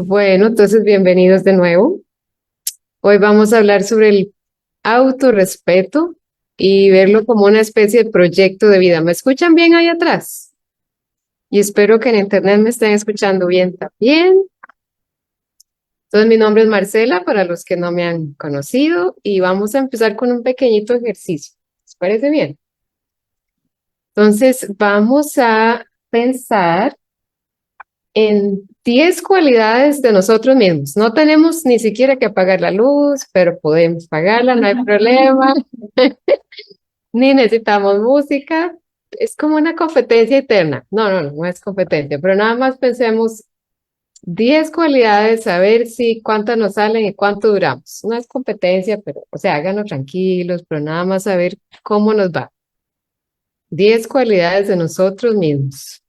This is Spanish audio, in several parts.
Bueno, entonces bienvenidos de nuevo. Hoy vamos a hablar sobre el autorrespeto y verlo como una especie de proyecto de vida. ¿Me escuchan bien ahí atrás? Y espero que en internet me estén escuchando bien también. Entonces, mi nombre es Marcela, para los que no me han conocido, y vamos a empezar con un pequeñito ejercicio. ¿Les parece bien? Entonces, vamos a pensar en 10 cualidades de nosotros mismos. No tenemos ni siquiera que apagar la luz, pero podemos pagarla, no hay problema. Ni necesitamos música. Es como una competencia eterna. No es competencia, pero nada más pensemos 10 cualidades, a ver si cuántas nos salen y cuánto duramos. No es competencia, pero, o sea, háganos tranquilos, pero nada más a ver cómo nos va. 10 cualidades de nosotros mismos.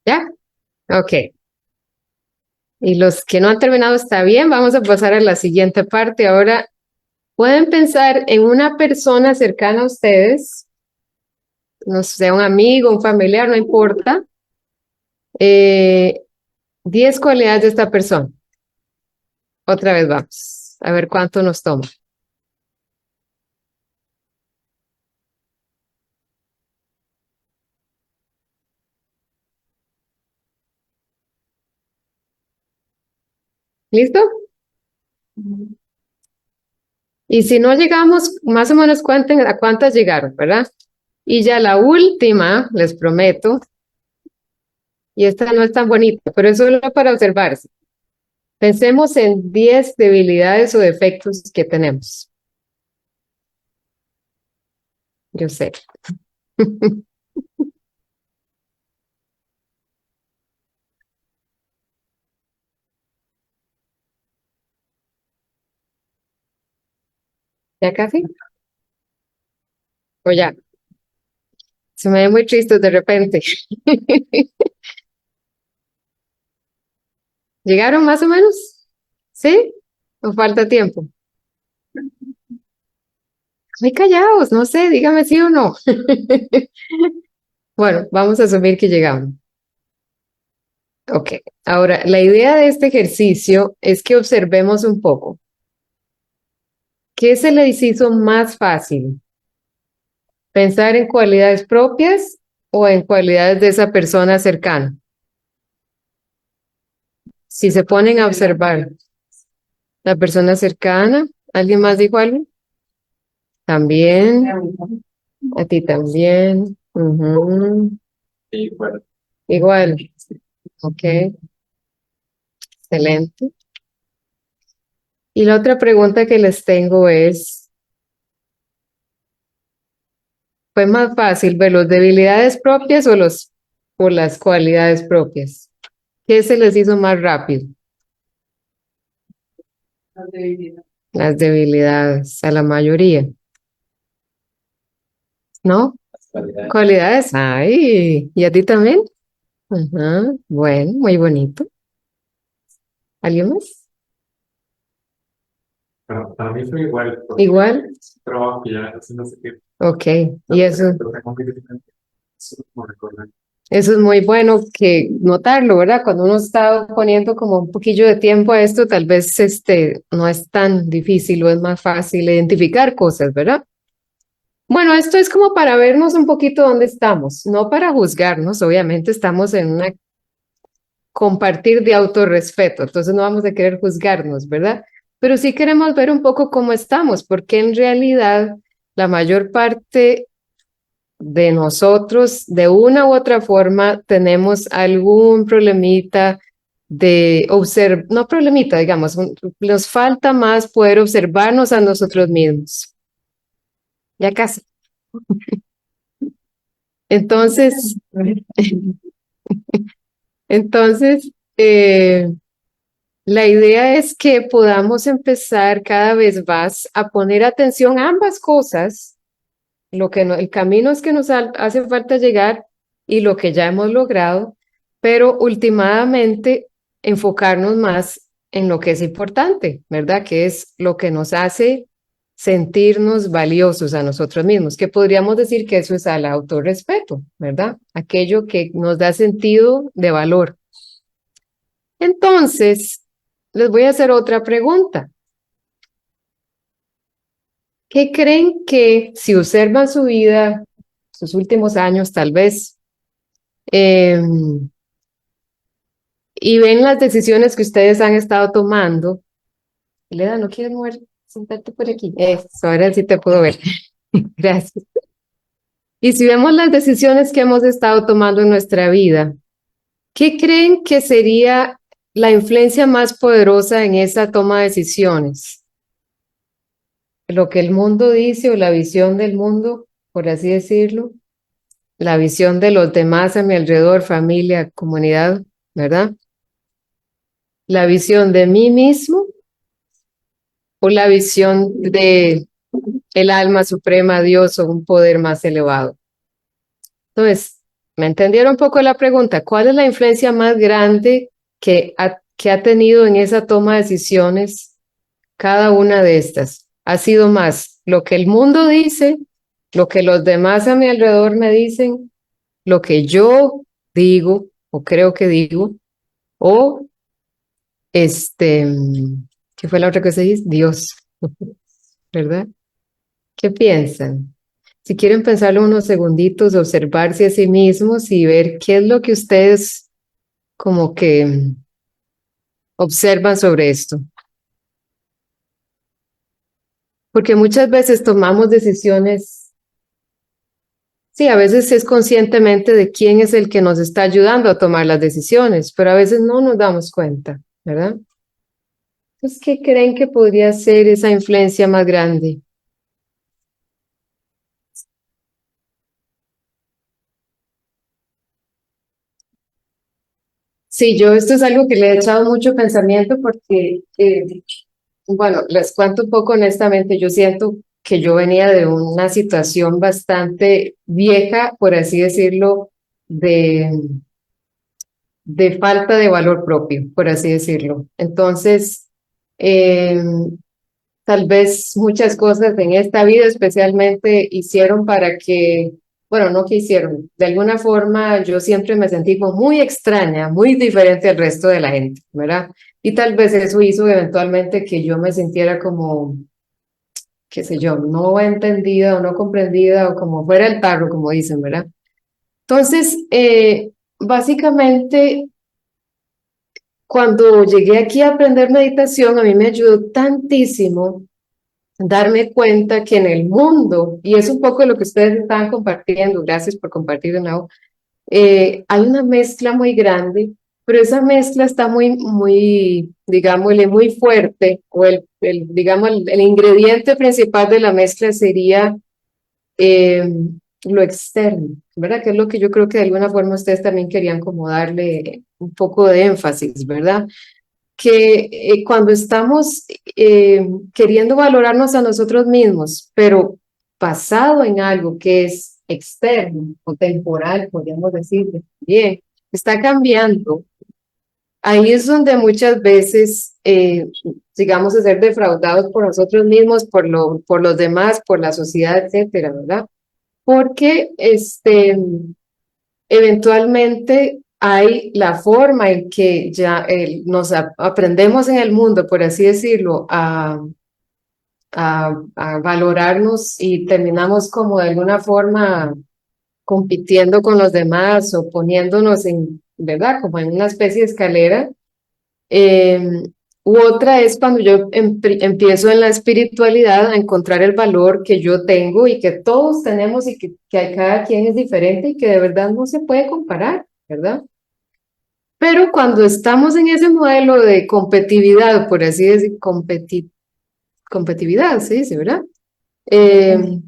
¿Ya? Ok. Y los que no han terminado está bien, vamos a pasar a la siguiente parte. Ahora, pueden pensar en una persona cercana a ustedes, no sé, un amigo, un familiar, no importa. eh, 10 cualidades de esta persona. Otra vez vamos, a ver cuánto nos toma. ¿Listo? Y si no llegamos, más o menos cuenten a cuántas llegaron, ¿verdad? Y ya la última, les prometo, y esta no es tan bonita, pero es solo para observarse. Pensemos en 10 debilidades o defectos que tenemos. Yo sé. ¿Ya casi? O ya. Se me ve muy triste de repente. ¿Llegaron más o menos? ¿Sí? ¿O falta tiempo? Muy callados, no sé, dígame sí o no. Bueno, vamos a asumir que llegamos. Ok, ahora la idea de este ejercicio es que observemos un poco. ¿Qué se les hizo más fácil? ¿Pensar en cualidades propias o en cualidades de esa persona cercana? Si se ponen a observar la persona cercana, ¿alguien más dijo algo? También, a ti también. Ujú. Igual, ok, excelente. Y la otra pregunta que les tengo es, ¿fue más fácil ver las debilidades propias o las cualidades propias? ¿Qué se les hizo más rápido? Las debilidades, a la mayoría, ¿no? Cualidades, ay, ¿y a ti también? Ajá, bueno, muy bonito. ¿Alguien más? Para mí fue igual, porque Igual, es un trabajo que ya hace no sé qué, ok, y pero tengo que eso como recordar. eso es muy bueno que notarlo, ¿verdad? Cuando uno está poniendo como un poquillo de tiempo a esto, tal vez no es tan difícil o es más fácil identificar cosas, ¿verdad? Bueno, esto es como para vernos un poquito dónde estamos, no para juzgarnos, obviamente estamos en una compartir de autorrespeto, entonces no vamos a querer juzgarnos, ¿verdad? Pero sí queremos ver un poco cómo estamos, porque en realidad la mayor parte de nosotros, de una u otra forma, tenemos algún problemita de observar, no problemita, digamos, nos falta más poder observarnos a nosotros mismos. Ya casi. Entonces, entonces, la idea es que podamos empezar cada vez más a poner atención a ambas cosas, el camino es que nos hace falta llegar y lo que ya hemos logrado, pero últimamente enfocarnos más en lo que es importante, ¿verdad? Que es lo que nos hace sentirnos valiosos a nosotros mismos, que podríamos decir que eso es al autorrespeto, ¿verdad? Aquello que nos da sentido de valor. Entonces, les voy a hacer otra pregunta. ¿Qué creen que si observan su vida, sus últimos años tal vez, eh, y ven las decisiones que ustedes han estado tomando? Leda, ¿no quieres mover? Sentarte por aquí. Eso, ahora sí te puedo ver. Gracias. Y si vemos las decisiones que hemos estado tomando en nuestra vida, ¿qué creen que sería la influencia más poderosa en esa toma de decisiones? ¿Lo que el mundo dice o la visión del mundo, por así decirlo? La visión de los demás a mi alrededor, familia, comunidad, ¿verdad? La visión de mí mismo o la visión de el alma suprema, Dios o un poder más elevado. Entonces, ¿me entendieron un poco la pregunta? ¿Cuál es la influencia más grande que ha tenido en esa toma de decisiones cada una de estas? ¿Ha sido más lo que el mundo dice, lo que los demás a mi alrededor me dicen, lo que yo digo o creo que digo, o ¿qué fue la otra que se dice? Dios, ¿verdad? ¿Qué piensan? Si quieren pensarlo unos segunditos, observarse a sí mismos y ver qué es lo que ustedes como que observan sobre esto. Porque muchas veces tomamos decisiones, sí, a veces es conscientemente de quién es el que nos está ayudando a tomar las decisiones, pero a veces no nos damos cuenta, ¿verdad? Entonces, ¿qué creen que podría ser esa influencia más grande? Sí, yo esto es algo que le he echado mucho pensamiento porque, bueno, les cuento un poco honestamente, yo siento que yo venía de una situación bastante vieja, por así decirlo, de, de falta de valor propio, por así decirlo. Entonces, eh, tal vez muchas cosas en esta vida especialmente hicieron para que, bueno, no que hicieron, de alguna forma yo siempre me sentí como muy extraña, muy diferente al resto de la gente, ¿verdad? Y tal vez eso hizo eventualmente que yo me sintiera como, qué sé yo, no entendida o no comprendida o como fuera el tarro, como dicen, ¿verdad? Entonces, básicamente, cuando llegué aquí a aprender meditación, a mí me ayudó tantísimo darme cuenta que en el mundo, y es un poco lo que ustedes estaban compartiendo, gracias por compartir de nuevo, hay una mezcla muy grande, pero esa mezcla está muy, digámosle, muy fuerte, o digamos, el ingrediente principal de la mezcla sería eh, lo externo, ¿verdad? Que es lo que yo creo que de alguna forma ustedes también querían como darle un poco de énfasis, ¿verdad? Que cuando estamos queriendo valorarnos a nosotros mismos, pero basado en algo que es externo o temporal, podríamos decir, bien, está cambiando. Ahí es donde muchas veces, digamos, de ser defraudados por nosotros mismos, por los demás, por la sociedad, etcétera, ¿verdad? Porque eventualmente hay la forma en que ya nos aprendemos en el mundo, por así decirlo, a valorarnos y terminamos como de alguna forma compitiendo con los demás o poniéndonos en, ¿verdad? Como en una especie de escalera. Eh, U otra es cuando yo empiezo en la espiritualidad a encontrar el valor que yo tengo y que todos tenemos y que cada quien es diferente y que de verdad no se puede comparar, ¿verdad? Pero cuando estamos en ese modelo de competitividad, por así decir, competitividad, se dice, ¿verdad? Eh,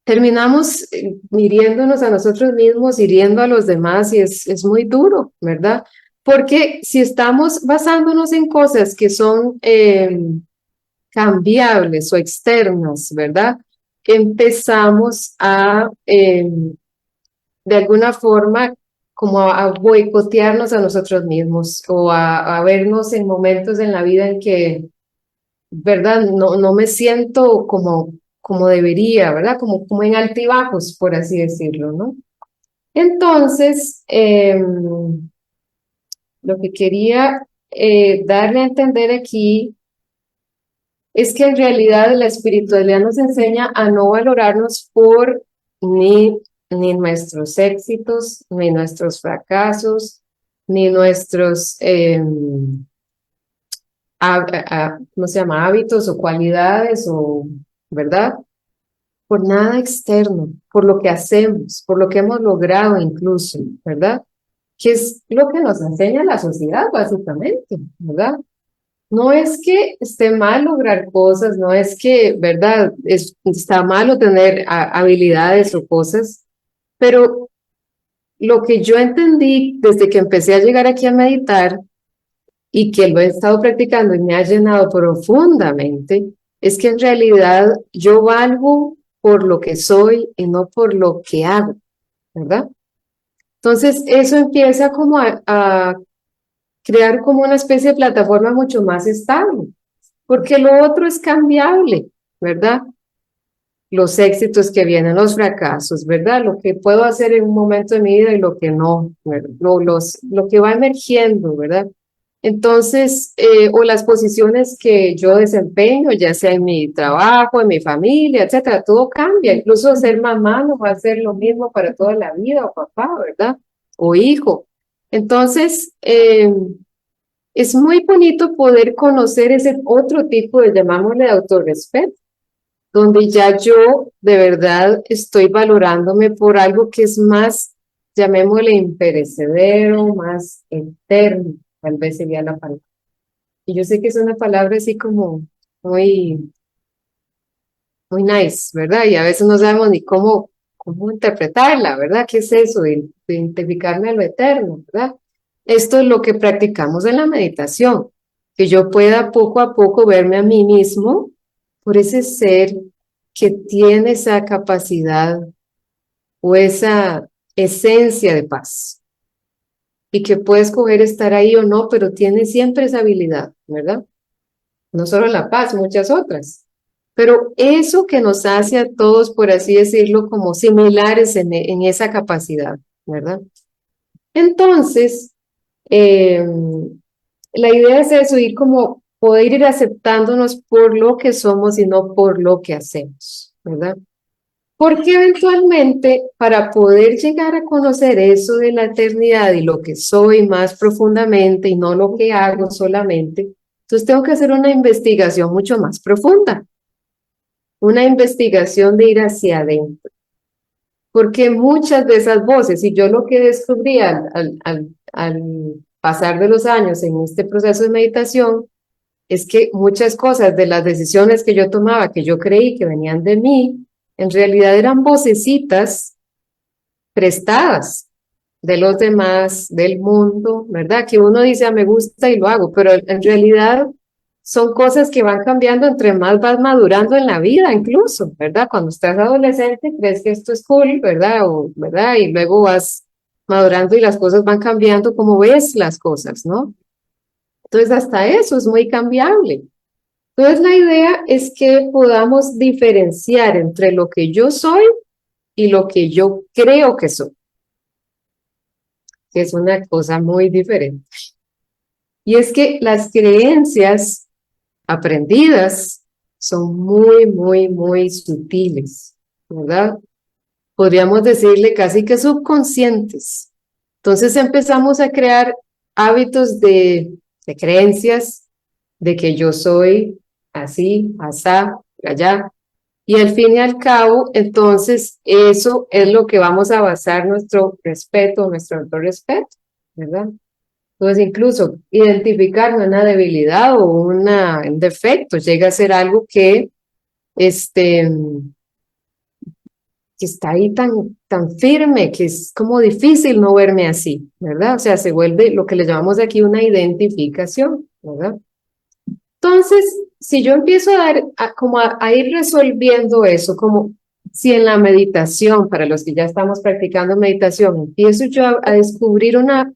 terminamos hiriéndonos a nosotros mismos, hiriendo a los demás y es muy duro, ¿verdad? Porque si estamos basándonos en cosas que son cambiables o externas, ¿verdad? Empezamos a, de alguna forma, como a boicotearnos a nosotros mismos o a vernos en momentos en la vida en que ¿verdad? No me siento como debería, ¿verdad? Como en altibajos, por así decirlo, ¿no? Entonces, lo que quería darle a entender aquí es que en realidad la espiritualidad nos enseña a no valorarnos por ni, ni nuestros éxitos, ni nuestros fracasos, ni nuestros, ¿cómo se llama? Hábitos o cualidades, o, ¿verdad? Por nada externo, por lo que hacemos, por lo que hemos logrado incluso, ¿verdad? Que es lo que nos enseña la sociedad, básicamente, ¿verdad? No es que esté mal lograr cosas, no es que, ¿verdad? Está malo tener habilidades o cosas, pero lo que yo entendí desde que empecé a llegar aquí a meditar y que lo he estado practicando y me ha llenado profundamente, es que en realidad yo valgo por lo que soy y no por lo que hago, ¿verdad? Entonces, eso empieza como a crear como una especie de plataforma mucho más estable, porque lo otro es cambiable, ¿verdad? Los éxitos que vienen, los fracasos, ¿verdad? Lo que puedo hacer en un momento de mi vida y lo que no, ¿verdad? Lo que va emergiendo, ¿verdad? Entonces, o las posiciones que yo desempeño, ya sea en mi trabajo, en mi familia, etcétera, todo cambia. Incluso ser mamá no va a ser lo mismo para toda la vida, o papá, ¿verdad? O hijo. Entonces, es muy bonito poder conocer ese otro tipo de, llamámosle, de autorrespeto, donde ya yo de verdad estoy valorándome por algo que es más, llamémosle, imperecedero, más eterno, tal vez sería la palabra. Y yo sé que es una palabra así como muy, muy nice, ¿verdad? Y a veces no sabemos ni cómo interpretarla, ¿verdad? ¿Qué es eso de identificarme a lo eterno, ¿verdad? Esto es lo que practicamos en la meditación, que yo pueda poco a poco verme a mí mismo por ese ser que tiene esa capacidad o esa esencia de paz y que puede escoger estar ahí o no, pero tiene siempre esa habilidad, ¿verdad? No solo la paz, muchas otras. Pero eso que nos hace a todos, por así decirlo, como similares en esa capacidad, ¿verdad? Entonces, eh, la idea es eso, ir como poder ir aceptándonos por lo que somos y no por lo que hacemos, ¿verdad? Porque eventualmente, para poder llegar a conocer eso de la eternidad y lo que soy más profundamente y no lo que hago solamente, entonces tengo que hacer una investigación mucho más profunda, una investigación de ir hacia adentro. Porque muchas de esas voces, y yo lo que descubrí al pasar de los años en este proceso de meditación, es que muchas cosas de las decisiones que yo tomaba, que yo creí que venían de mí, en realidad eran vocecitas prestadas de los demás, del mundo, ¿verdad? Que uno dice, me gusta y lo hago, pero en realidad son cosas que van cambiando entre más vas madurando en la vida, incluso, ¿verdad? Cuando estás adolescente crees que esto es cool, ¿verdad? ¿verdad? Y luego vas madurando y las cosas van cambiando como ves las cosas, ¿no? Entonces, hasta eso es muy cambiable. Entonces, la idea es que podamos diferenciar entre lo que yo soy y lo que yo creo que soy, que es una cosa muy diferente. Y es que las creencias aprendidas son muy, muy, muy sutiles, ¿verdad? Podríamos decirle casi que subconscientes. Entonces empezamos a crear hábitos de creencias, de que yo soy así, asá, allá. Y al fin y al cabo, entonces eso es lo que vamos a basar nuestro respeto, nuestro autorrespeto, ¿verdad? Entonces, incluso identificar una debilidad o un defecto llega a ser algo este, que está ahí tan firme, que es como difícil no verme así, ¿verdad? O sea, se vuelve lo que le llamamos aquí una identificación, ¿verdad? Entonces, si yo empiezo a dar, como a ir resolviendo eso, como si en la meditación, para los que ya estamos practicando meditación, empiezo yo a descubrir una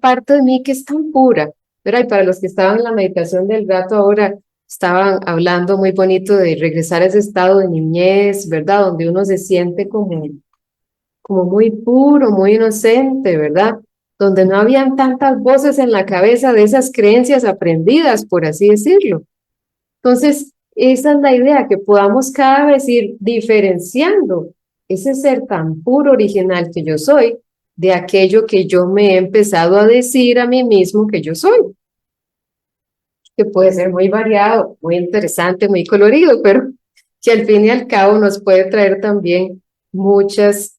parte de mí que es tan pura, ¿verdad? Y para los que estaban en la meditación del gato ahora, estaban hablando muy bonito de regresar a ese estado de niñez, ¿verdad? Donde uno se siente como muy puro, muy inocente, ¿verdad? Donde no habían tantas voces en la cabeza de esas creencias aprendidas, por así decirlo. Entonces, esa es la idea, que podamos cada vez ir diferenciando ese ser tan puro, original que yo soy, de aquello que yo me he empezado a decir a mí mismo que yo soy, que puede ser muy variado, muy interesante, muy colorido, pero que al fin y al cabo nos puede traer también muchas,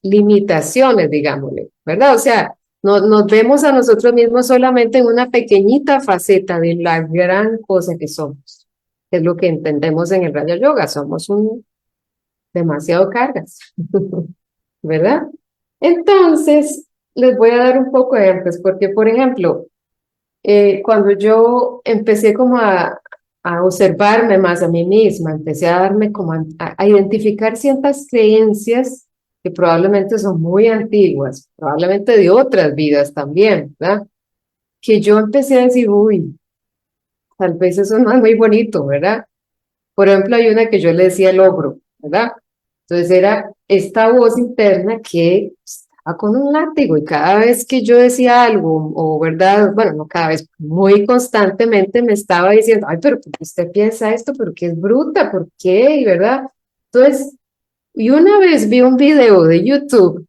limitaciones, digámosle, ¿verdad? O sea, nos vemos a nosotros mismos solamente en una pequeñita faceta de la gran cosa que somos, que es lo que entendemos en el Rayo Yoga, somos demasiado cargas, ¿verdad? Entonces, les voy a dar un poco de ejemplos, porque, por ejemplo, cuando yo empecé como a observarme más a mí misma, empecé a darme como a identificar ciertas creencias que probablemente son muy antiguas, probablemente de otras vidas también, ¿verdad? Que yo empecé a decir, uy, tal vez eso no es muy bonito, ¿verdad? Por ejemplo, hay una que yo le decía el ogro, ¿verdad? Entonces era esta voz interna que estaba con un látigo y cada vez que yo decía algo, o verdad, bueno, no cada vez, muy constantemente me estaba diciendo, ay, pero ¿por qué usted piensa esto? ¿Pero qué es bruta? ¿Por qué? Y verdad. Entonces, y una vez vi un video de YouTube,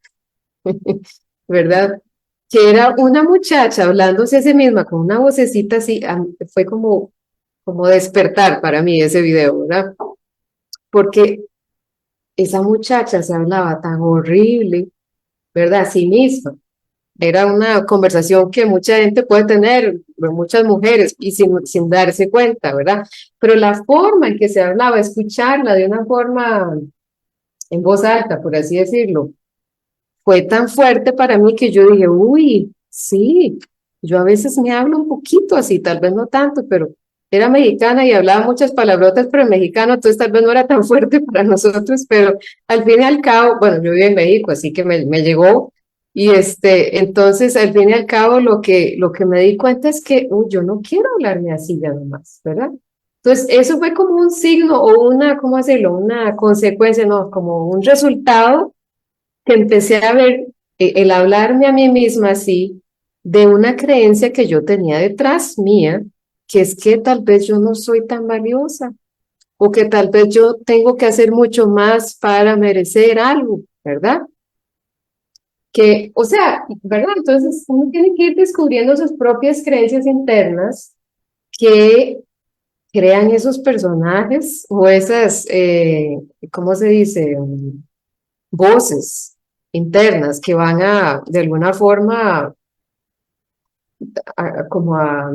¿verdad? Que era una muchacha hablándose a sí misma con una vocecita así, fue como despertar para mí ese video, ¿verdad? Porque esa muchacha se hablaba tan horrible, ¿verdad? A sí misma. Era una conversación que mucha gente puede tener, muchas mujeres, y sin darse cuenta, ¿verdad? Pero la forma en que se hablaba, escucharla de una forma en voz alta, por así decirlo, fue tan fuerte para mí que yo dije, uy, sí, yo a veces me hablo un poquito así, tal vez no tanto, pero era mexicana y hablaba muchas palabrotas, pero en mexicano, entonces tal vez no era tan fuerte para nosotros, pero al fin y al cabo, bueno, yo vivo en México, así que me llegó, y entonces al fin y al cabo lo que me di cuenta es que, uy, yo no quiero hablarme así ya nomás, ¿verdad? Entonces, eso fue como un signo o una, ¿cómo decirlo? Una consecuencia, no, como un resultado que empecé a ver el hablarme a mí misma así de una creencia que yo tenía detrás mía, que es que tal vez yo no soy tan valiosa o que tal vez yo tengo que hacer mucho más para merecer algo, ¿verdad? Que, o sea, ¿verdad? Entonces uno tiene que ir descubriendo sus propias creencias internas que crean esos personajes o esas, ¿cómo se dice? Voces internas que van a, de alguna forma, como a,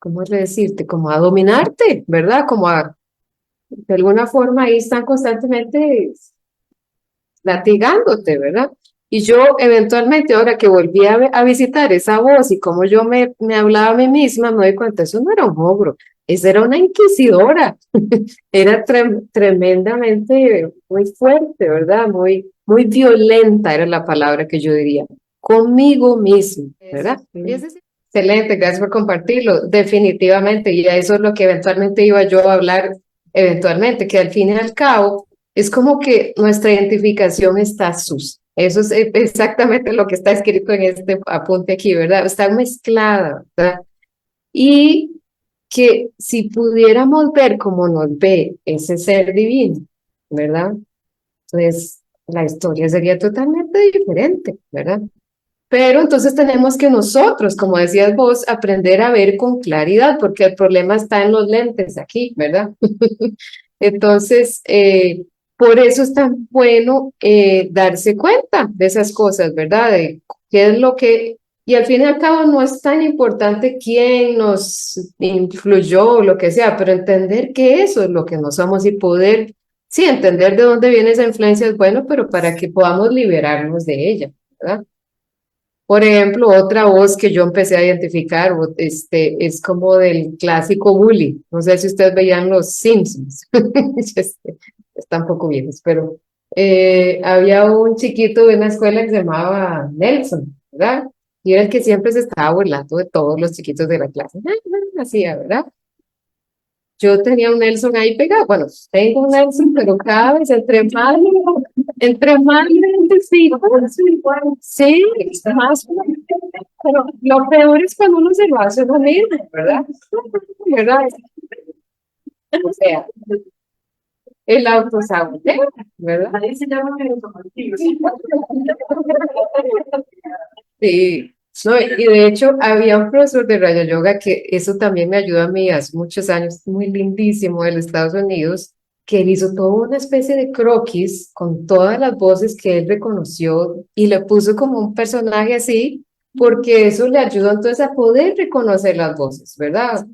¿cómo es decirte? Como a dominarte, ¿verdad? Como a, de alguna forma ahí están constantemente latigándote, ¿verdad? Y yo eventualmente, ahora que volví a visitar esa voz y como yo me hablaba a mí misma, me doy cuenta, eso no era un ogro, esa era una inquisidora, era tremendamente muy fuerte, ¿verdad? Muy violenta era la palabra que yo diría, conmigo mismo, ¿verdad? Excelente, gracias por compartirlo, definitivamente, y a eso es lo que eventualmente iba yo a hablar, eventualmente, que al fin y al cabo es como que nuestra identificación está sus. Eso es exactamente lo que está escrito en este apunte aquí, ¿verdad? Está mezclada, ¿verdad? Y que si pudiéramos ver cómo nos ve ese ser divino, ¿verdad? Pues la historia sería totalmente diferente, ¿verdad? Pero entonces tenemos que nosotros, como decías vos, aprender a ver con claridad, porque el problema está en los lentes aquí, ¿verdad? Entonces, por eso es tan bueno darse cuenta de esas cosas, ¿verdad? De qué es lo que, y al fin y al cabo no es tan importante quién nos influyó o lo que sea, pero entender que eso es lo que no somos y poder, sí, entender de dónde viene esa influencia es bueno, pero para que podamos liberarnos de ella, ¿verdad? Por ejemplo, otra voz que yo empecé a identificar, es como del clásico bully. No sé si ustedes veían los Simpsons. Están un poco viejos, pero había un chiquito de una escuela que se llamaba Nelson, ¿verdad? Y era el que siempre se estaba burlando de todos los chiquitos de la clase. hacía, ¿verdad? Yo tenía un Nelson ahí pegado. Bueno, tengo un Nelson, pero cada vez entre más necesito, sí, más. Pero lo peor es cuando uno se lo hace uno mismo, ¿verdad? ¿Verdad? O sea, el autosaboteo, ¿verdad? Ahí se llama el automotivo. Sí, no, y de hecho había un profesor de Rayo Yoga que eso también me ayudó a mí hace muchos años, muy lindísimo de los Estados Unidos, que él hizo toda una especie de croquis con todas las voces que él reconoció y le puso como un personaje así, porque eso le ayudó entonces a poder reconocer las voces, ¿verdad?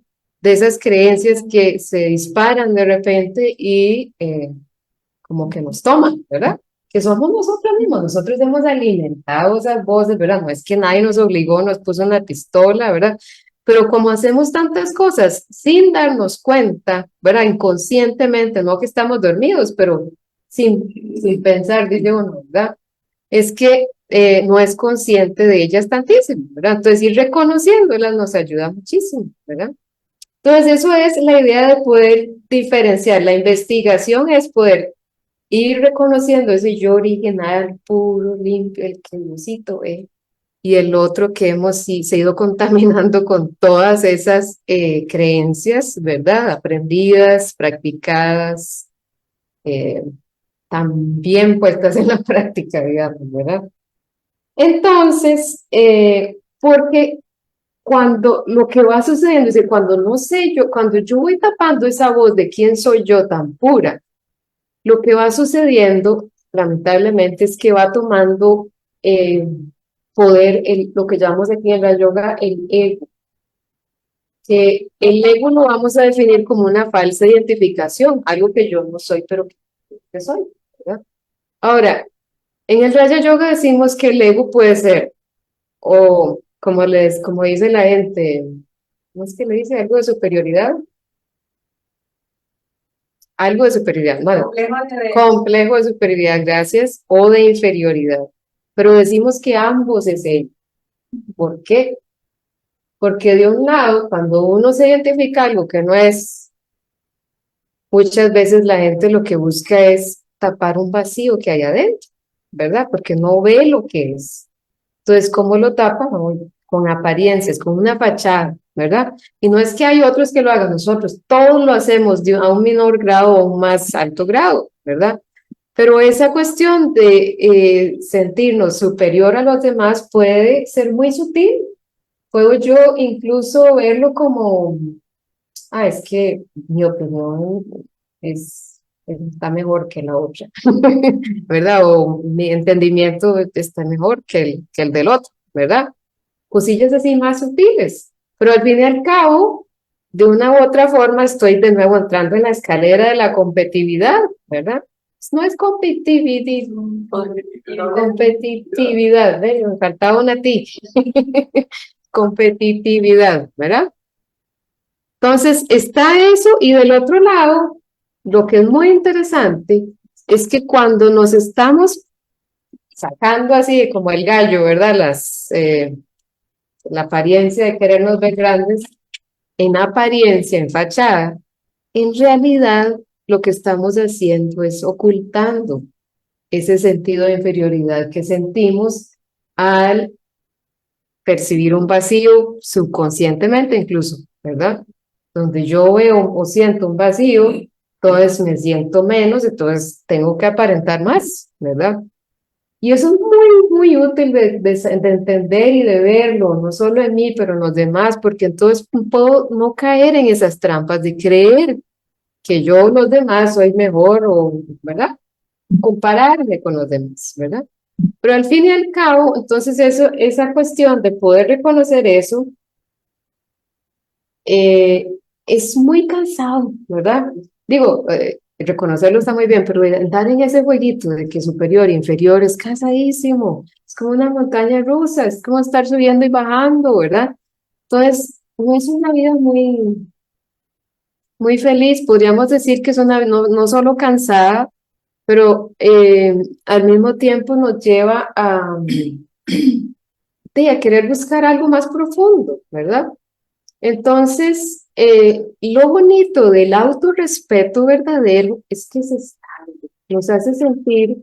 De esas creencias que se disparan de repente y como que nos toman, ¿verdad? Que somos nosotros hemos alimentado esas voces, ¿verdad? No es que nadie nos obligó, nos puso una pistola, ¿verdad? Pero como hacemos tantas cosas sin darnos cuenta, ¿verdad? Inconscientemente, no que estamos dormidos, pero sin pensar, dice uno, ¿verdad? Es que no es consciente de ellas tantísimo, ¿verdad? Entonces ir reconociéndolas nos ayuda muchísimo, ¿verdad? Entonces eso es la idea de poder diferenciar. La investigación es poder ir reconociendo ese yo original, puro, limpio, el que Diosito es, y el otro que hemos se ido contaminando con todas esas creencias, ¿verdad? Aprendidas, practicadas, eh, también puestas en la práctica, digamos, ¿verdad? Entonces, porque cuando lo que va sucediendo es que cuando no sé yo, cuando yo voy tapando esa voz de quién soy yo tan pura, lo que va sucediendo, lamentablemente, es que va tomando eh, poder, lo que llamamos aquí en la yoga, el ego. Que el ego lo vamos a definir como una falsa identificación, algo que yo no soy, pero que soy, ¿verdad? Ahora, en el Raja Yoga decimos que el ego puede ser, o como dice la gente, ¿cómo es que le dice? Algo de superioridad, algo de superioridad, bueno, complejo de superioridad, gracias, o de inferioridad. Pero decimos que ambos es él. ¿Por qué? Porque de un lado, cuando uno se identifica algo que no es, muchas veces la gente lo que busca es tapar un vacío que hay adentro, ¿verdad? Porque no ve lo que es. Entonces, ¿cómo lo tapan? No, con apariencias, con una fachada, ¿verdad? Y no es que hay otros que lo hagan, nosotros todos lo hacemos a un menor grado o un más alto grado, ¿verdad? Pero esa cuestión de sentirnos superior a los demás puede ser muy sutil. Puedo yo incluso verlo como, es que mi opinión está mejor que la otra, ¿verdad? O mi entendimiento está mejor que el del otro, ¿verdad? Cosillas así más sutiles. Pero al fin y al cabo, de una u otra forma, estoy de nuevo entrando en la escalera de la competitividad, ¿verdad? No es competitividad, ¿ves? Me faltaba una ti. Competitividad, ¿verdad? Entonces, está eso y del otro lado, lo que es muy interesante es que cuando nos estamos sacando así como el gallo, ¿verdad? La apariencia de querernos ver grandes, en apariencia, en fachada, en realidad lo que estamos haciendo es ocultando ese sentido de inferioridad que sentimos al percibir un vacío subconscientemente incluso, ¿verdad? Donde yo veo o siento un vacío, entonces me siento menos, entonces tengo que aparentar más, ¿verdad? Y eso es muy útil de entender y de verlo, no solo en mí, pero en los demás, porque entonces puedo no caer en esas trampas de creer que yo los demás soy mejor o, ¿verdad? Compararme con los demás, ¿verdad? Pero al fin y al cabo, entonces esa cuestión de poder reconocer eso eh, es muy cansado, ¿verdad? Digo, reconocerlo está muy bien, pero entrar en ese jueguito de que superior e inferior es cansadísimo, es como una montaña rusa, es como estar subiendo y bajando, ¿verdad? Entonces, no es una vida muy feliz, podríamos decir que es una, no solo cansada, pero al mismo tiempo nos lleva a querer buscar algo más profundo, ¿verdad? Entonces, lo bonito del autorrespeto verdadero es que es estable, nos hace sentir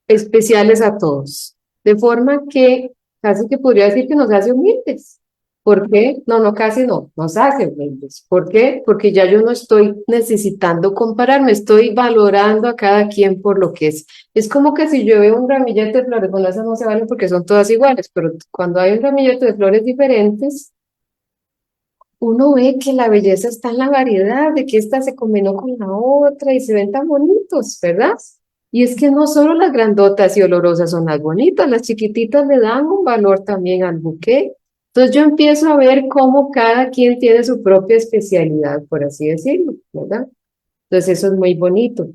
especiales a todos, de forma que casi que podría decir que nos hace humildes. ¿Por qué? No, no, casi no, nos hace humildes. ¿Por qué? Porque ya yo no estoy necesitando compararme, estoy valorando a cada quien por lo que es. Es como que si yo veo un ramillete de flores, bueno, esas no se valen porque son todas iguales, pero cuando hay un ramillete de flores diferentes, uno ve que la belleza está en la variedad, de que esta se combinó con la otra y se ven tan bonitos, ¿verdad? Y es que no solo las grandotas y olorosas son las bonitas, las chiquititas le dan un valor también al buqué. Entonces yo empiezo a ver cómo cada quien tiene su propia especialidad, por así decirlo, ¿verdad? Entonces eso es muy bonito.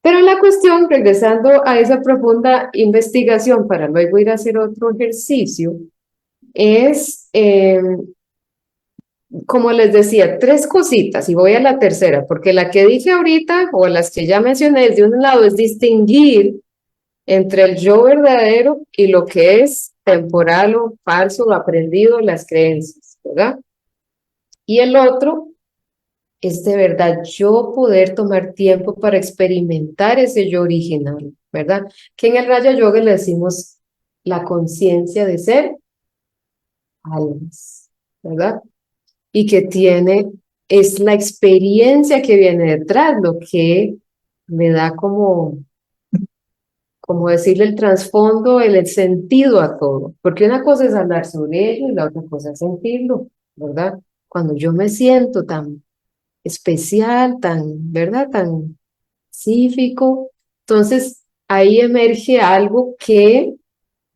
Pero la cuestión, regresando a esa profunda investigación para luego ir a hacer otro ejercicio, es como les decía, tres cositas y voy a la tercera, porque la que dije ahorita o las que ya mencioné de un lado es distinguir entre el yo verdadero y lo que es temporal o falso o aprendido, las creencias, ¿verdad? Y el otro es de verdad yo poder tomar tiempo para experimentar ese yo original, ¿verdad? Que en el Raja Yoga le decimos la conciencia de ser almas, ¿verdad? Y que tiene, es la experiencia que viene detrás, lo que le da como decirle el trasfondo, el sentido a todo. Porque una cosa es hablar sobre ello y la otra cosa es sentirlo, ¿verdad? Cuando yo me siento tan especial, tan, ¿verdad? Tan pacífico, entonces ahí emerge algo que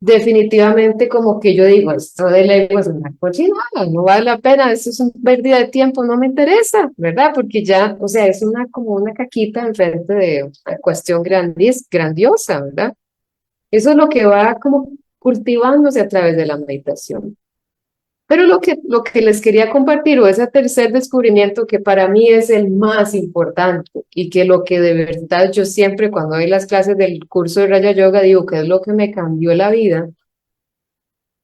definitivamente como que yo digo, esto del ego es una cochinada, no vale la pena, esto es una pérdida de tiempo, no me interesa, ¿verdad? Porque ya, o sea, es una como una caquita enfrente de una cuestión grandiosa, ¿verdad? Eso es lo que va como cultivándose a través de la meditación. Pero lo que les quería compartir, o ese tercer descubrimiento que para mí es el más importante y que lo que de verdad yo siempre cuando doy las clases del curso de Raya Yoga digo que es lo que me cambió la vida,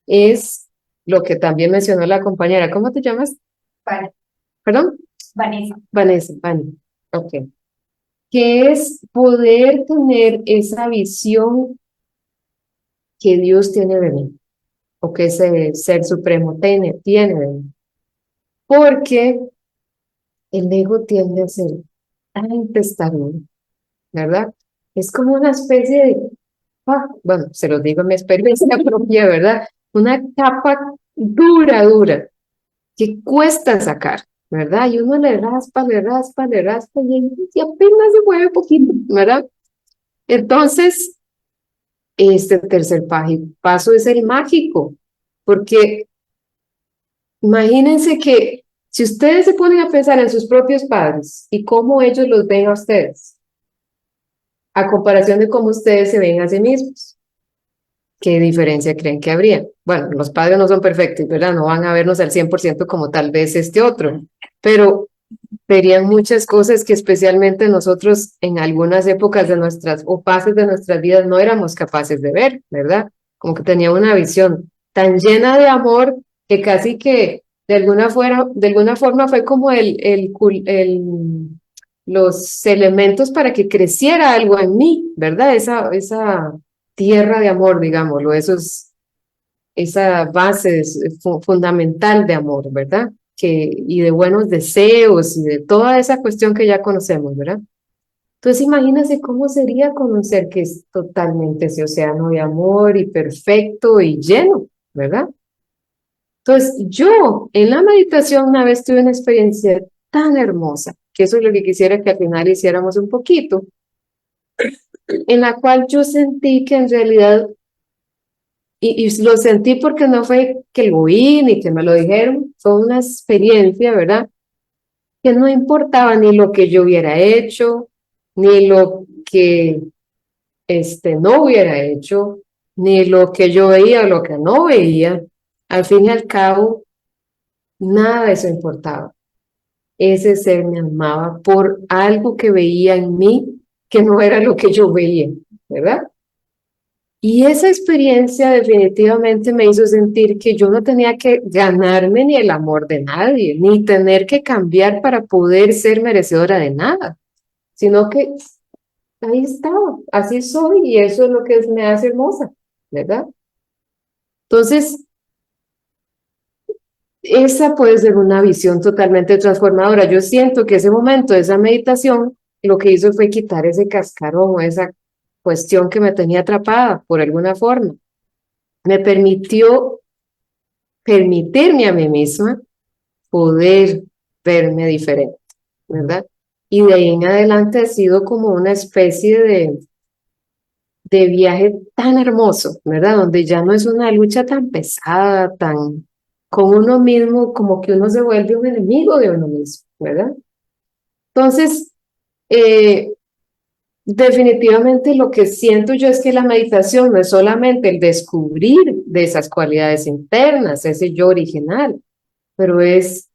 es lo que también mencionó la compañera. ¿Cómo te llamas? Vale, ¿Perdón? Vanessa. Vanessa, Vani. Ok. Que es poder tener esa visión que Dios tiene de mí, o que ese ser supremo tiene de mí. Porque el ego tiende a ser tan testarudo, ¿verdad? Es como una especie de, bueno, se lo digo en mi experiencia propia, ¿verdad? Una capa dura, dura, que cuesta sacar, ¿verdad? Y uno le raspa, le raspa, le raspa y apenas se mueve poquito, ¿verdad? Entonces, este tercer paso es el mágico, porque imagínense que si ustedes se ponen a pensar en sus propios padres y cómo ellos los ven a ustedes, a comparación de cómo ustedes se ven a sí mismos, ¿qué diferencia creen que habría? Bueno, los padres no son perfectos, ¿verdad? No van a vernos al 100% como tal vez este otro, pero verían muchas cosas que especialmente nosotros en algunas épocas de nuestras o fases de nuestras vidas no éramos capaces de ver, ¿verdad? Como que tenía una visión tan llena de amor que casi que de alguna forma fue como los elementos para que creciera algo en mí, ¿verdad? Esa tierra de amor, digámoslo, esa base fundamental de amor, ¿verdad? Y de buenos deseos y de toda esa cuestión que ya conocemos, ¿verdad? Entonces imagínense cómo sería con un ser que es totalmente ese océano de amor y perfecto y lleno, ¿verdad? Entonces yo en la meditación una vez tuve una experiencia tan hermosa, que eso es lo que quisiera que al final hiciéramos un poquito, en la cual yo sentí que en realidad y lo sentí porque no fue que lo oí ni que me lo dijeron, fue una experiencia, ¿verdad? Que no importaba ni lo que yo hubiera hecho, ni lo que no hubiera hecho, ni lo que yo veía o lo que no veía. Al fin y al cabo, nada de eso importaba. Ese ser me amaba por algo que veía en mí que no era lo que yo veía, ¿verdad? Y esa experiencia definitivamente me hizo sentir que yo no tenía que ganarme ni el amor de nadie, ni tener que cambiar para poder ser merecedora de nada, sino que ahí estaba, así soy y eso es lo que me hace hermosa, ¿verdad? Entonces, esa puede ser una visión totalmente transformadora. Yo siento que ese momento, esa meditación, lo que hizo fue quitar ese cascarón o esa cuestión que me tenía atrapada por alguna forma. Me permitió permitirme a mí misma poder verme diferente, ¿verdad? Y de ahí en adelante ha sido como una especie de viaje tan hermoso, ¿verdad? Donde ya no es una lucha tan pesada, tan con uno mismo, como que uno se vuelve un enemigo de uno mismo, ¿verdad? Entonces, eh, definitivamente lo que siento yo es que la meditación no es solamente el descubrir de esas cualidades internas, ese yo original, pero es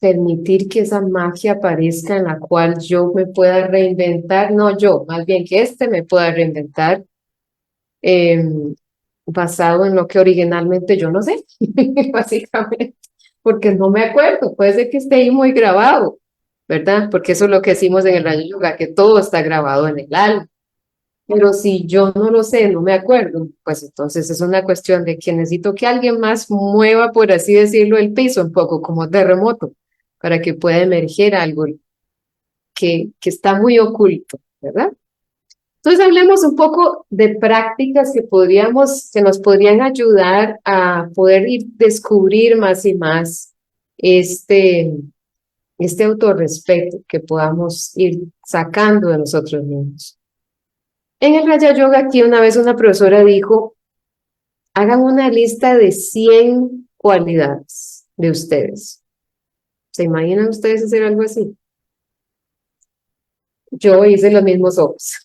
permitir que esa magia aparezca en la cual yo me pueda reinventar, no yo, más bien que me pueda reinventar eh, basado en lo que originalmente yo no sé, básicamente, porque no me acuerdo, puede ser que esté ahí muy grabado, ¿verdad? Porque eso es lo que decimos en el Rayo Yoga, que todo está grabado en el alma. Pero si yo no lo sé, no me acuerdo, pues entonces es una cuestión de que necesito que alguien más mueva, por así decirlo, el piso un poco como terremoto, para que pueda emerger algo que está muy oculto, ¿verdad? Entonces hablemos un poco de prácticas que nos podrían ayudar a poder ir descubrir más y más este, este autorrespeto que podamos ir sacando de nosotros mismos. En el Raja Yoga aquí una vez una profesora dijo, hagan una lista de 100 cualidades de ustedes. ¿Se imaginan ustedes hacer algo así? Yo hice los mismos ojos.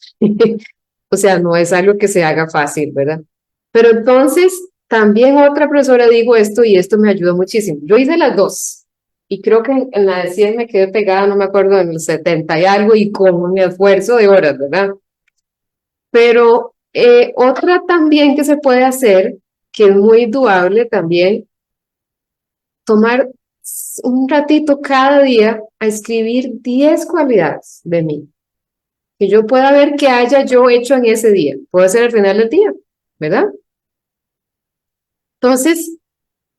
O sea, no es algo que se haga fácil, ¿verdad? Pero entonces, también otra profesora dijo esto y esto me ayudó muchísimo. Yo hice las dos y creo que en la de 100 me quedé pegada, no me acuerdo, en el 70 y algo y con un esfuerzo de horas, ¿verdad? Pero otra también que se puede hacer, que es muy doable también, tomar un ratito cada día a escribir 10 cualidades de mí, que yo pueda ver qué haya yo hecho en ese día. Puede ser al final del día, ¿verdad? Entonces,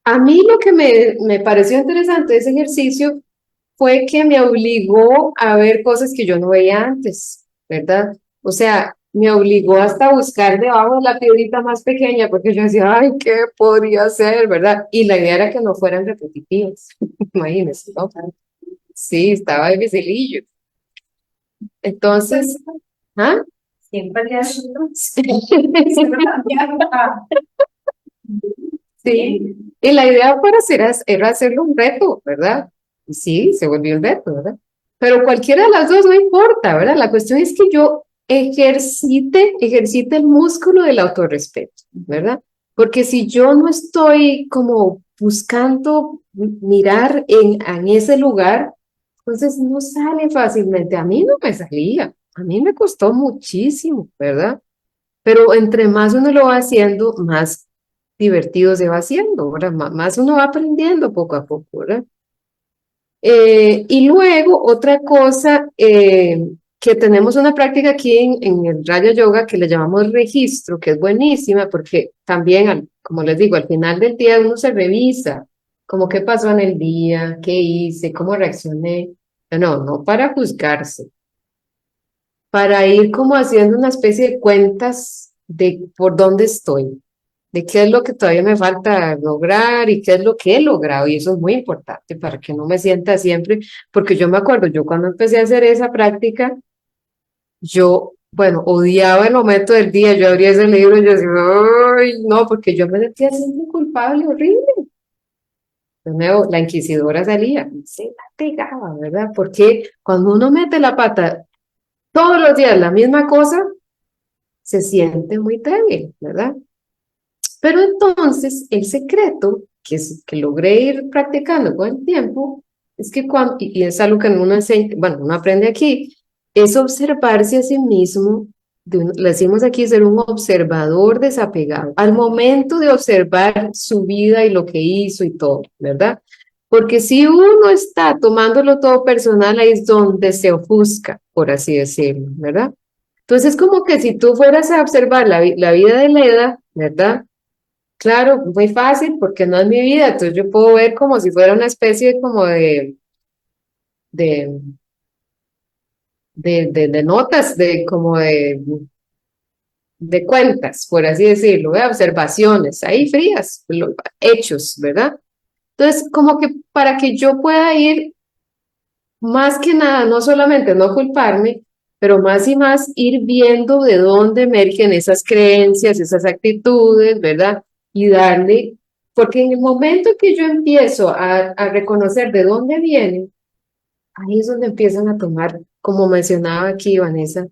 a mí lo que me pareció interesante de ese ejercicio fue que me obligó a ver cosas que yo no veía antes, ¿verdad? O sea, me obligó hasta a buscar debajo de la piedrita más pequeña, porque yo decía, ay, ¿qué podría hacer, verdad? Y la idea era que no fueran repetitivas, imagínense, ¿no? Sí, estaba dificilillo. Entonces, ¿ah? Siempre le Sí, y la idea para hacer era hacerlo un reto, ¿verdad? Y sí, se volvió un reto, ¿verdad? Pero cualquiera de las dos no importa, ¿verdad? La cuestión es que yo ejercite el músculo del autorrespeto, ¿verdad? Porque si yo no estoy como buscando mirar en ese lugar, entonces no sale fácilmente. A mí no me salía, a mí me costó muchísimo, ¿verdad? Pero entre más uno lo va haciendo, más divertido se va haciendo, ¿verdad? Más uno va aprendiendo poco a poco, ¿verdad? Y luego otra cosa, que tenemos una práctica aquí en el Raja Yoga que le llamamos registro, que es buenísima porque también, como les digo, al final del día uno se revisa, como qué pasó en el día, qué hice, cómo reaccioné. No, no para juzgarse, para ir como haciendo una especie de cuentas de por dónde estoy, de qué es lo que todavía me falta lograr y qué es lo que he logrado. Y eso es muy importante para que no me sienta siempre, porque yo me acuerdo, yo cuando empecé a hacer esa práctica, yo, bueno, odiaba el momento del día, yo abría ese libro y yo decía, ay, no, porque yo me sentía siempre culpable, horrible. De nuevo, la inquisidora salía, y se la pegaba, ¿verdad? Porque cuando uno mete la pata todos los días la misma cosa, se siente muy débil, ¿verdad? Pero entonces el secreto que logré ir practicando con el tiempo es que cuando, y es algo que uno enseña, bueno, uno aprende aquí, es observarse a sí mismo le decimos aquí ser un observador desapegado, al momento de observar su vida y lo que hizo y todo, ¿verdad? Porque si uno está tomándolo todo personal, ahí es donde se ofusca, por así decirlo, ¿verdad? Entonces, como que si tú fueras a observar la vida de Leda, ¿verdad? Claro, muy fácil porque no es mi vida, entonces yo puedo ver como si fuera una especie como de, de notas, de cuentas, por así decirlo, de observaciones, ahí frías, hechos, ¿verdad? Entonces, como que para que yo pueda ir más que nada, no solamente no culparme, pero más y más ir viendo de dónde emergen esas creencias, esas actitudes, ¿verdad? Y darle, porque en el momento que yo empiezo a reconocer de dónde vienen, ahí es donde empiezan a tomar, como mencionaba aquí Vanessa,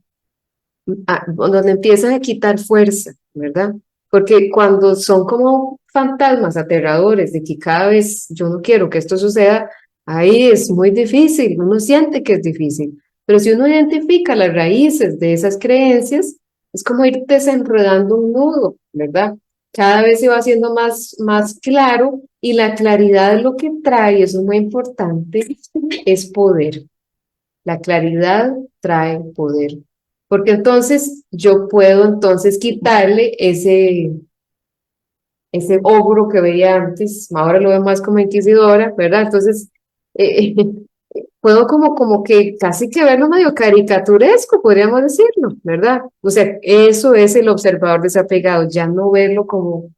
donde empiezan a quitar fuerza, ¿verdad? Porque cuando son como fantasmas aterradores de que cada vez yo no quiero que esto suceda, ahí es muy difícil, uno siente que es difícil. Pero si uno identifica las raíces de esas creencias, es como ir desenredando un nudo, ¿verdad? Cada vez se va haciendo más claro y la claridad lo que trae, eso es muy importante, es poder. La claridad trae poder, porque entonces yo puedo entonces quitarle ese ogro que veía antes, ahora lo veo más como inquisidora, ¿verdad? Entonces, eh, puedo como que casi que verlo medio caricaturesco, podríamos decirlo, ¿verdad? O sea, eso es el observador desapegado, ya no verlo como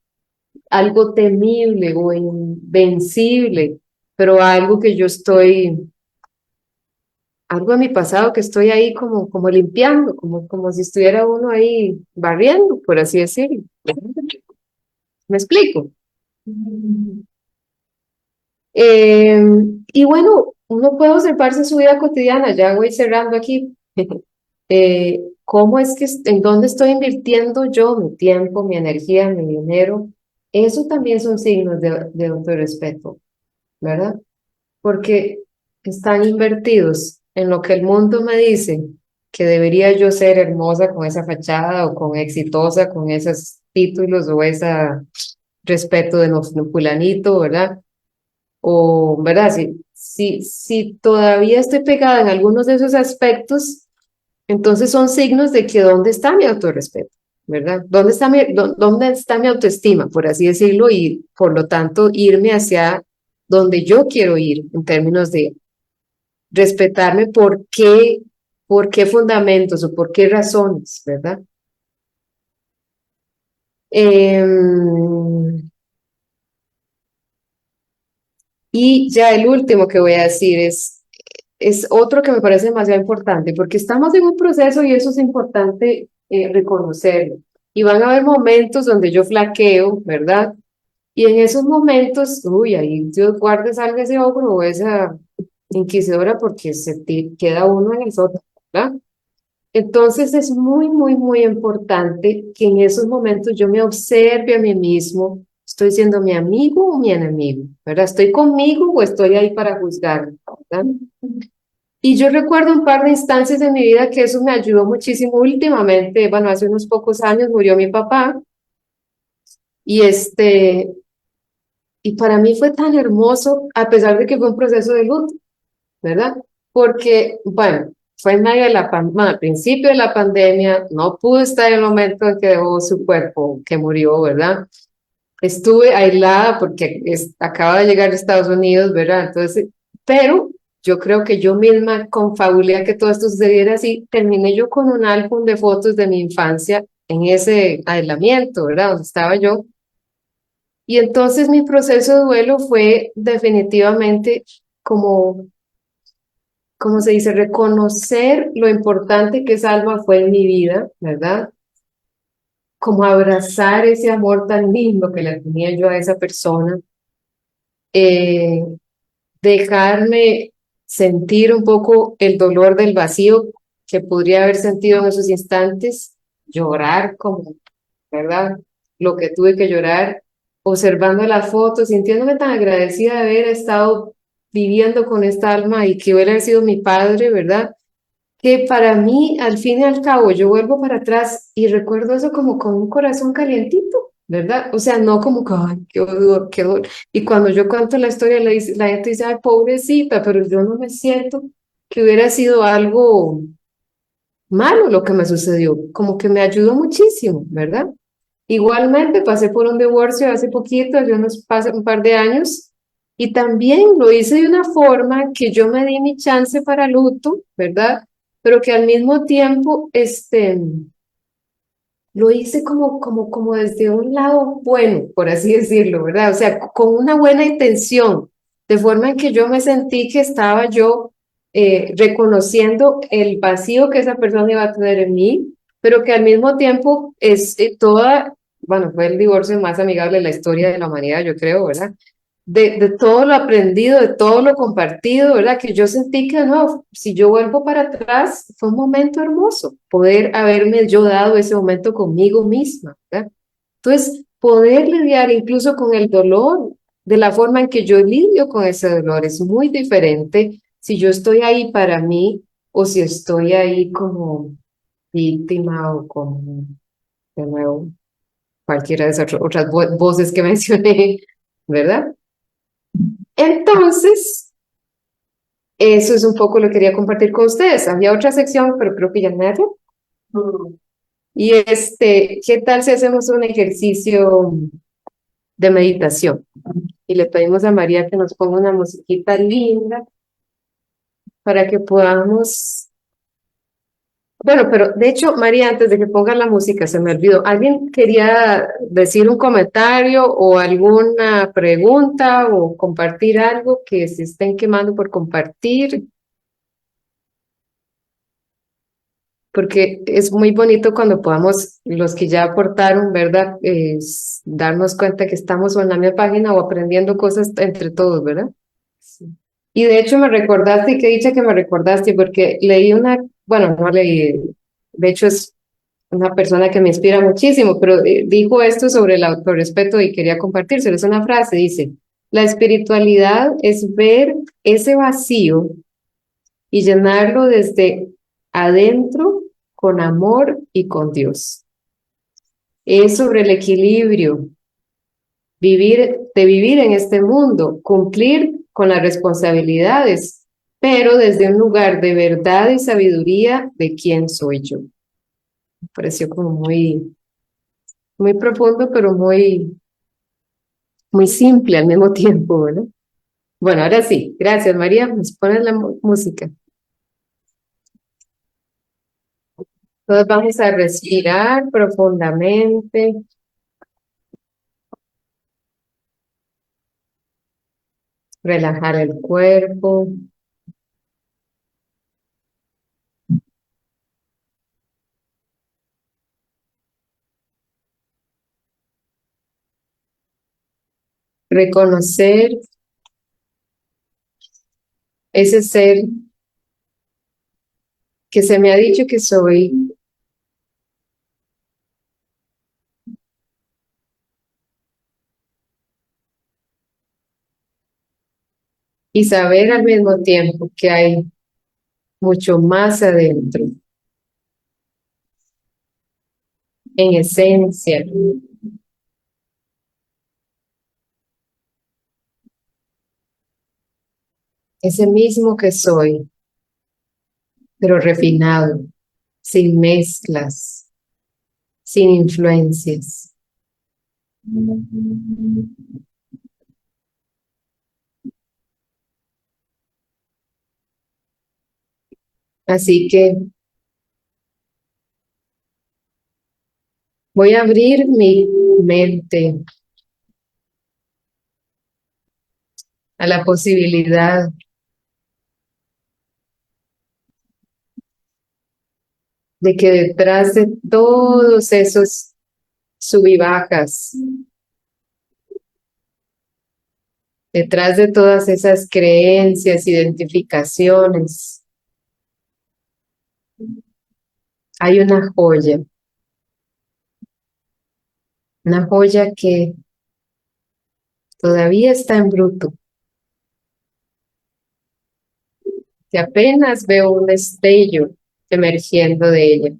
algo temible o invencible, pero algo que yo estoy algo de mi pasado que estoy ahí como limpiando, como si estuviera uno ahí barriendo, por así decirlo. ¿Me explico? Eh, y bueno, uno puede observarse su vida cotidiana, ya voy cerrando aquí. ¿Cómo es que, en dónde estoy invirtiendo yo mi tiempo, mi energía, mi dinero? Eso también son signos de autorrespeto, ¿verdad? Porque están invertidos en lo que el mundo me dice que debería yo ser hermosa con esa fachada o con exitosa con esos títulos o ese respeto de no fulanito, ¿verdad? O, ¿verdad? Si todavía estoy pegada en algunos de esos aspectos, entonces son signos de que dónde está mi autorrespeto, ¿verdad? ¿Dónde está mi autoestima, por así decirlo? Y por lo tanto irme hacia donde yo quiero ir en términos de respetarme por qué fundamentos o por qué razones, ¿verdad? Em, y ya el último que voy a decir es otro que me parece demasiado importante, porque estamos en un proceso y eso es importante reconocerlo. Y van a haber momentos donde yo flaqueo, ¿verdad? Y en esos momentos, uy, ahí Dios guarde, salga ese ogro o esa inquisidora porque queda uno en el sótano, ¿verdad? Entonces es muy importante que en esos momentos yo me observe a mí mismo, estoy siendo mi amigo o mi enemigo, ¿verdad? ¿Estoy conmigo o estoy ahí para juzgar, ¿verdad? Y yo recuerdo un par de instancias de mi vida que eso me ayudó muchísimo últimamente, bueno, hace unos pocos años murió mi papá y y para mí fue tan hermoso, a pesar de que fue un proceso de luto, ¿verdad? Porque, bueno, fue en medio de bueno, al principio de la pandemia, no pude estar en el momento en que dejó su cuerpo, que murió, ¿verdad? Estuve aislada porque acaba de llegar a Estados Unidos, ¿verdad? Entonces, pero yo creo que yo misma confabulé a que todo esto sucediera así, terminé yo con un álbum de fotos de mi infancia en ese aislamiento, ¿verdad? Donde estaba yo. Y entonces mi proceso de duelo fue definitivamente como como se dice, reconocer lo importante que esa alma fue en mi vida, ¿verdad? Como abrazar ese amor tan lindo que le tenía yo a esa persona, eh, dejarme sentir un poco el dolor del vacío que podría haber sentido en esos instantes, llorar como, ¿verdad? Lo que tuve que llorar, observando las fotos, sintiéndome tan agradecida de haber estado viviendo con esta alma y que hubiera sido mi padre, ¿verdad? que para mí, al fin y al cabo, yo vuelvo para atrás y recuerdo eso como con un corazón calientito, ¿verdad? O sea, no como que, ay, qué dolor, qué dolor. Y cuando yo cuento la historia, la gente dice, ay, pobrecita, pero yo no me siento que hubiera sido algo malo lo que me sucedió, como que me ayudó muchísimo, ¿verdad? Igualmente pasé por un divorcio hace poquito, hace un par de años, y también lo hice de una forma que yo me di mi chance para luto, ¿verdad? Pero que al mismo tiempo, lo hice como desde un lado bueno, por así decirlo, ¿verdad? O sea, con una buena intención, de forma en que yo me sentí que estaba yo reconociendo el vacío que esa persona iba a tener en mí, pero que al mismo tiempo es bueno, fue el divorcio más amigable de la historia de la humanidad, yo creo, ¿verdad? De todo lo aprendido, de todo lo compartido, ¿verdad? Que yo sentí que no, si yo vuelvo para atrás, fue un momento hermoso, poder haberme yo dado ese momento conmigo misma, ¿verdad? Entonces, poder lidiar incluso con el dolor, de la forma en que yo lidio con ese dolor, es muy diferente si yo estoy ahí para mí o si estoy ahí como víctima o como, de nuevo, cualquiera de esas otras voces que mencioné, ¿verdad? Entonces, eso es un poco lo que quería compartir con ustedes. Había otra sección, pero creo que ya me dio. Y ¿qué tal si hacemos un ejercicio de meditación? Y le pedimos a María que nos ponga una musiquita linda para que podamos. Bueno, pero de hecho, María, antes de que ponga la música, se me olvidó. ¿Alguien quería decir un comentario o alguna pregunta o compartir algo que se estén quemando por compartir? Porque es muy bonito cuando podamos, los que ya aportaron, ¿verdad? Darnos cuenta que estamos o en la misma página o aprendiendo cosas entre todos, ¿verdad? Sí. Y de hecho me recordaste, y qué dicha que me recordaste, porque leí bueno, no leí, de hecho es una persona que me inspira muchísimo, pero dijo esto sobre el autorrespeto y quería compartírselo. Es una frase, dice, la espiritualidad es ver ese vacío y llenarlo desde adentro con amor y con Dios. Es sobre el equilibrio, vivir en este mundo, cumplir con las responsabilidades, pero desde un lugar de verdad y sabiduría de quién soy yo. Me pareció como muy profundo, pero muy simple al mismo tiempo, ¿verdad? Bueno, ahora sí, gracias María, nos pones la música. Entonces vamos a respirar profundamente, relajar el cuerpo, reconocer ese ser que se me ha dicho que soy y saber al mismo tiempo que hay mucho más adentro, en esencia, ese mismo que soy, pero refinado, sin mezclas, sin influencias. Así que voy a abrir mi mente a la posibilidad de que detrás de todos esos sub y bajas, detrás de todas esas creencias, identificaciones, hay una joya que todavía está en bruto, que apenas veo un destello emergiendo de ella.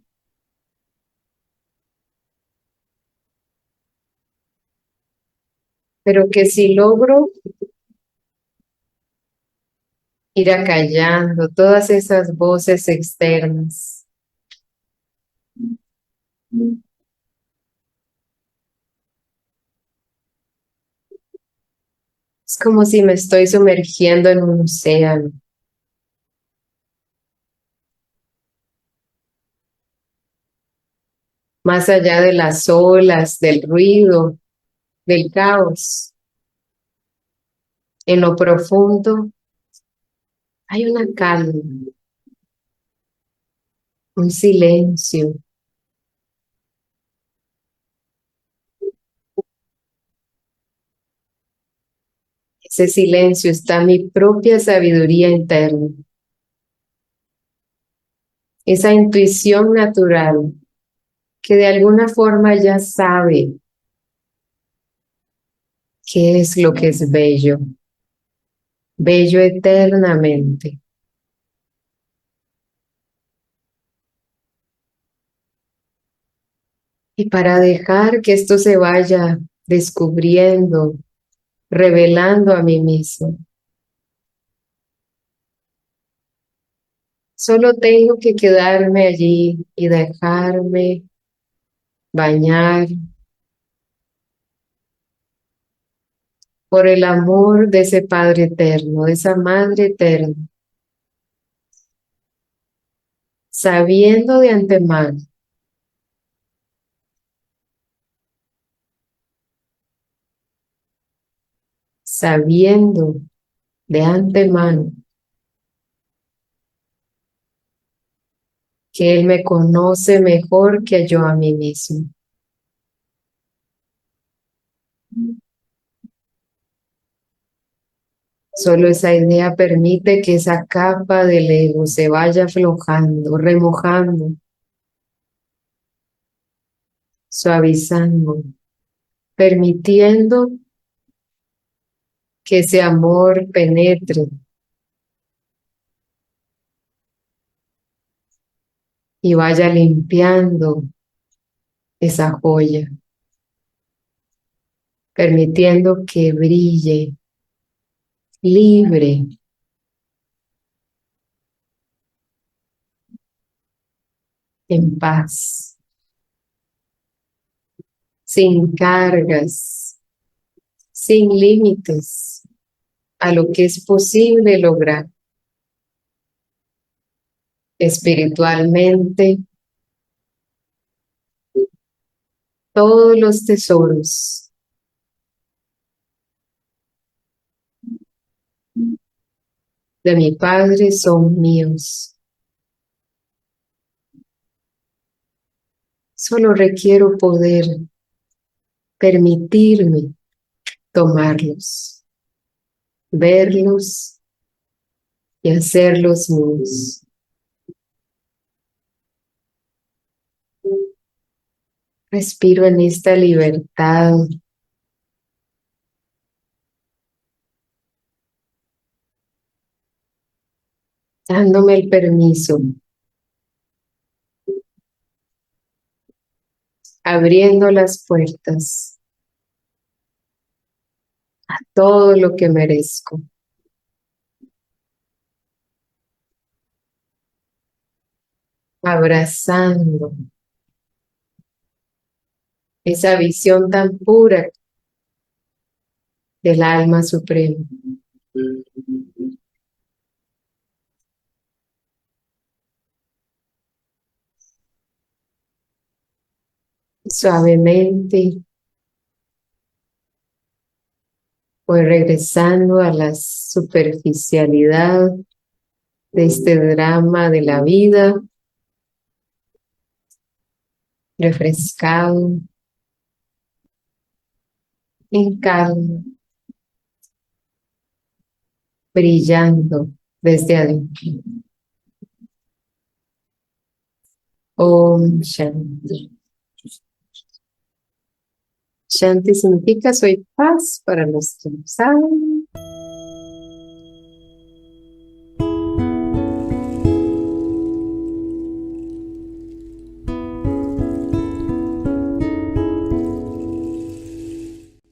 Pero que si logro ir acallando todas esas voces externas, es como si me estoy sumergiendo en un océano, más allá de las olas, del ruido, del caos. En lo profundo hay una calma, un silencio. Ese silencio está mi propia sabiduría interna, esa intuición natural que de alguna forma ya sabe qué es lo que es bello, bello eternamente. Y para dejar que esto se vaya descubriendo, revelando a mí mismo, solo tengo que quedarme allí y dejarme bañar por el amor de ese Padre eterno, de esa Madre eterna, sabiendo de antemano, sabiendo de antemano que Él me conoce mejor que yo a mí mismo. Solo esa idea permite que esa capa del ego se vaya aflojando, remojando, suavizando, permitiendo que ese amor penetre y vaya limpiando esa joya, permitiendo que brille libre, en paz, sin cargas, sin límites a lo que es posible lograr espiritualmente, todos los tesoros de mi Padre son míos. Solo requiero poder permitirme tomarlos, verlos y hacerlos míos. Respiro en esta libertad, dándome el permiso, abriendo las puertas a todo lo que merezco, abrazando esa visión tan pura del alma suprema. Suavemente voy regresando a la superficialidad de este drama de la vida, refrescado, en calma, brillando desde adentro. Om Shanti. Shanti significa soy paz para los que no saben.